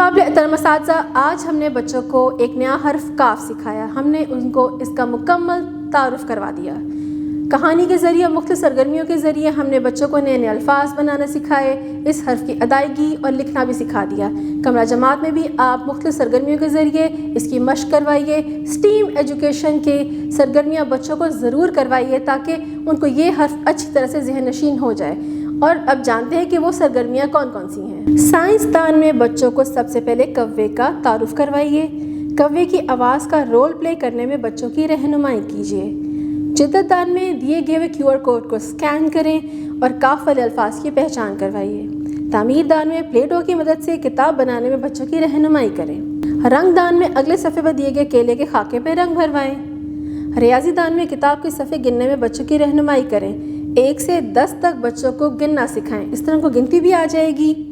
काबिल एहतराम असातिज़ा, आज हमने बच्चों को एक नया हर्फ काफ सिखाया। हमने उनको इसका मुकम्मल तारुफ करवा दिया। कहानी के ज़रिए, मुख्तलिफ सरगर्मियों के ज़रिए हमने बच्चों को नए नए अल्फाज बनाना सिखाए, इस हर्फ की अदायगी और लिखना भी सिखा दिया। कमरा जमात में भी आप मुख्तलिफ सरगर्मियों के ज़रिए इसकी मशक करवाइए। स्टीम एजुकेशन के सरगर्मियाँ बच्चों को ज़रूर करवाइए ताकि उनको ये हर्फ अच्छी तरह से ज़हन नशीन हो जाए। और अब जानते हैं कि वो सरगर्मियाँ कौन कौन सी हैं। साइंसदान में बच्चों को सबसे पहले कव्वे का तारुफ करवाइए। कव्वे की आवाज़ का रोल प्ले करने में बच्चों की रहनुमाई कीजिए। जिद्दतदान में दिए गए हुए QR कोड को स्कैन करें और काफ वाले अल्फाज की पहचान करवाइए। तामीरदान में प्ले डो की मदद से किताब बनाने में बच्चों की रहनुमाई करें। रंगदान में अगले सफ़े पर दिए गए केले के खाके पर रंग भरवाएं। रियाजी दान में किताब के सफ़े गिनने में बच्चों की रहनुमाई करें। 1 से 10 तक बच्चों को गिनना सिखाएं, इस तरह उनको गिनती भी आ जाएगी।